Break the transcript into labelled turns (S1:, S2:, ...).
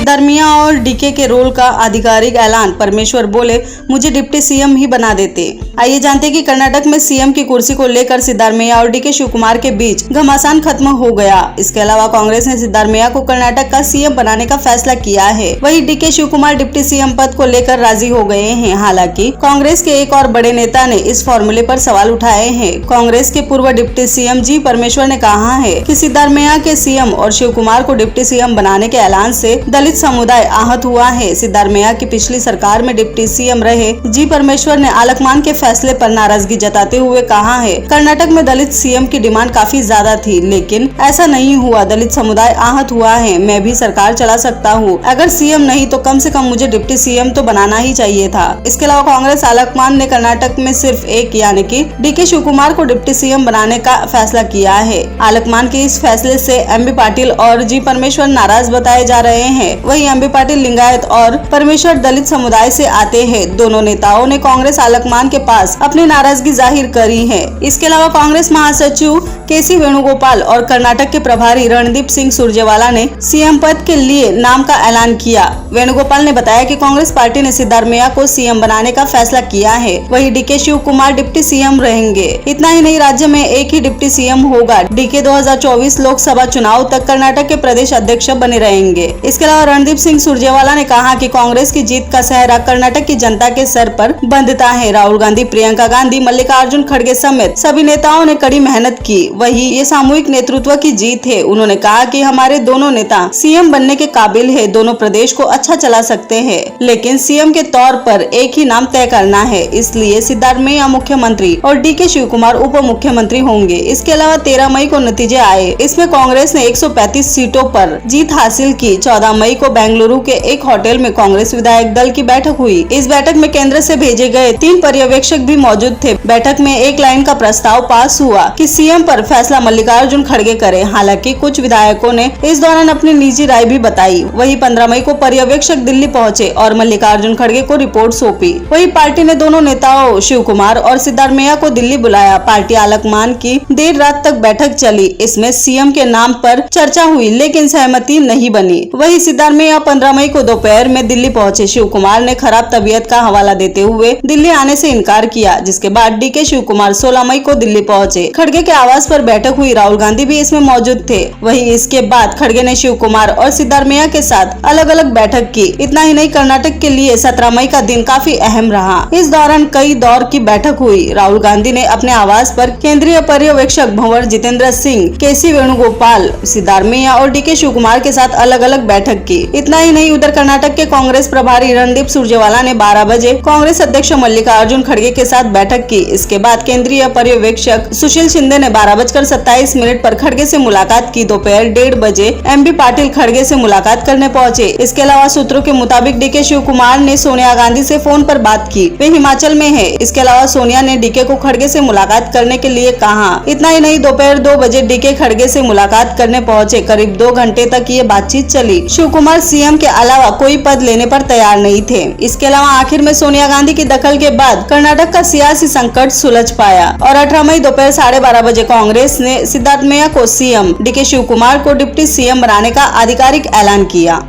S1: सिद्धारमैया और डीके के रोल का आधिकारिक ऐलान। परमेश्वर बोले, मुझे डिप्टी सीएम ही बना देते। आइए जानते हैं कि कर्नाटक में सीएम की कुर्सी को लेकर सिद्धारमैया और डीके शिवकुमार के बीच घमासान खत्म हो गया। इसके अलावा कांग्रेस ने सिद्धारमैया को कर्नाटक का सीएम बनाने का फैसला किया है। वहीं डीके शिवकुमार डिप्टी सीएम पद को लेकर राजी हो गए हैं। हालांकि कांग्रेस के एक और बड़े नेता ने इस फॉर्मूले पर सवाल उठाए हैं। कांग्रेस के पूर्व डिप्टी सीएम जी परमेश्वर ने कहा है कि सिद्धारमैया के सीएम और शिवकुमार को डिप्टी सीएम बनाने के ऐलान से दलित समुदाय आहत हुआ है। सिद्धारमैया की पिछली सरकार में डिप्टी सीएम रहे जी परमेश्वर ने आलकमान के फैसले पर नाराजगी जताते हुए कहा है, कर्नाटक में दलित सीएम की डिमांड काफी ज्यादा थी, लेकिन ऐसा नहीं हुआ। दलित समुदाय आहत हुआ है। मैं भी सरकार चला सकता हूँ, अगर सीएम नहीं तो कम से कम मुझे डिप्टी सीएम तो बनाना ही चाहिए था। इसके अलावा कांग्रेस आलकमान ने कर्नाटक में सिर्फ एक यानी कि डीके शिवकुमार को डिप्टी सीएम बनाने का फैसला किया है। आलकमान के इस फैसले से एमबी पाटिल और जी परमेश्वर नाराज बताए जा रहे हैं। वहीं एमबी पाटिल लिंगायत और परमेश्वर दलित समुदाय से आते हैं। दोनों नेताओं ने कांग्रेस आलकमान के पास अपनी नाराजगी जाहिर करी है। इसके अलावा कांग्रेस महासचिव केसी वेणुगोपाल और कर्नाटक के प्रभारी रणदीप सिंह सुरजेवाला ने सीएम पद के लिए नाम का ऐलान किया। वेणुगोपाल ने बताया कि कांग्रेस पार्टी ने सिद्धारमैया को सीएम बनाने का फैसला किया है। वहीं डीके शिवकुमार डिप्टी सीएम रहेंगे। इतना ही नहीं, राज्य में एक ही डिप्टी सीएम होगा। डीके 2024 लोकसभा चुनाव तक कर्नाटक के प्रदेश अध्यक्ष बने रहेंगे। इसके अलावा रणदीप सिंह सुरजेवाला ने कहा कि कांग्रेस की जीत का सेहरा कर्नाटक की जनता के सर पर बंधता है। राहुल गांधी, प्रियंका गांधी, मल्लिकार्जुन खड़गे समेत सभी नेताओं ने कड़ी मेहनत की। वही ये सामूहिक नेतृत्व की जीत है। उन्होंने कहा कि हमारे दोनों नेता सीएम बनने के काबिल है। दोनों प्रदेश को अच्छा चला सकते हैं, लेकिन सीएम के तौर पर एक ही नाम तय करना है। इसलिए सिद्धारमैया मुख्यमंत्री और डीके शिवकुमार उप मुख्यमंत्री होंगे। इसके अलावा 13 मई को नतीजे आए। इसमें कांग्रेस ने 135 सीटों पर जीत हासिल की। 14 मई को बेंगलुरु के एक होटल में कांग्रेस विधायक दल की बैठक हुई। इस बैठक में केंद्र से भेजे गए 3 पर्यवेक्षक भी मौजूद थे। बैठक में एक लाइन का प्रस्ताव पास हुआ कि सीएम पर फैसला मल्लिकार्जुन खड़गे करें। हालांकि कुछ विधायकों ने इस दौरान अपनी निजी राय भी बताई। वही 15 मई को पर्यवेक्षक दिल्ली पहुंचे और मल्लिकार्जुन खड़गे को रिपोर्ट सौंपी। वही पार्टी ने दोनों नेताओं शिवकुमार और सिद्धारमैया को दिल्ली बुलाया। पार्टी आलकमान की देर रात तक बैठक चली। इसमें सीएम के नाम पर चर्चा हुई, लेकिन सहमति नहीं बनी। वही सिद्धारमैया 15 मई को दोपहर में दिल्ली पहुंचे। शिवकुमार ने खराब तबीयत का हवाला देते हुए दिल्ली आने से इनकार किया, जिसके बाद डीके शिवकुमार 16 मई को दिल्ली पहुंचे। खड़गे के आवास पर बैठक हुई। राहुल गांधी भी इसमें मौजूद थे। वही इसके बाद खड़गे ने शिवकुमार और सिद्धारमैया के साथ अलग अलग बैठक की। इतना ही नहीं, कर्नाटक के लिए 17 मई का दिन काफी अहम रहा। इस दौरान कई दौर की बैठक हुई। राहुल गांधी ने अपने आवास पर केंद्रीय पर्यवेक्षक भंवर जितेंद्र सिंह, केसी वेणुगोपाल, सिद्धारमैया और डीके शिवकुमार के साथ अलग अलग बैठक की। इतना ही नहीं, उधर कर्नाटक के कांग्रेस प्रभारी रणदीप सुरजेवाला ने 12 बजे कांग्रेस अध्यक्ष मल्लिकार्जुन खड़गे के साथ बैठक की। इसके बाद केंद्रीय पर्यवेक्षक सुशील शिंदे ने 12:27 पर खड़गे से मुलाकात की। दोपहर 1:30 बजे एमबी पाटिल खड़गे से मुलाकात करने पहुंचे। इसके अलावा सूत्रों के मुताबिक डीके शिवकुमार ने सोनिया गांधी से फोन पर बात की। वे हिमाचल में है। इसके अलावा सोनिया ने डीके को खड़गे से मुलाकात करने के लिए कहा। इतना ही नहीं, दोपहर 2 बजे डीके खड़गे से मुलाकात करने पहुंचे। करीब 2 घंटे तक ये बातचीत चली। शिवकुमार सीएम के अलावा कोई पद लेने पर तैयार नहीं थे। इसके अलावा आखिर में सोनिया गांधी की दखल के बाद कर्नाटक का सियासी संकट सुलझ पाया और 18 मई दोपहर 12:30 बजे कांग्रेस ने सिद्धारमैया को सीएम, डीके शिवकुमार को डिप्टी सीएम बनाने का आधिकारिक ऐलान किया।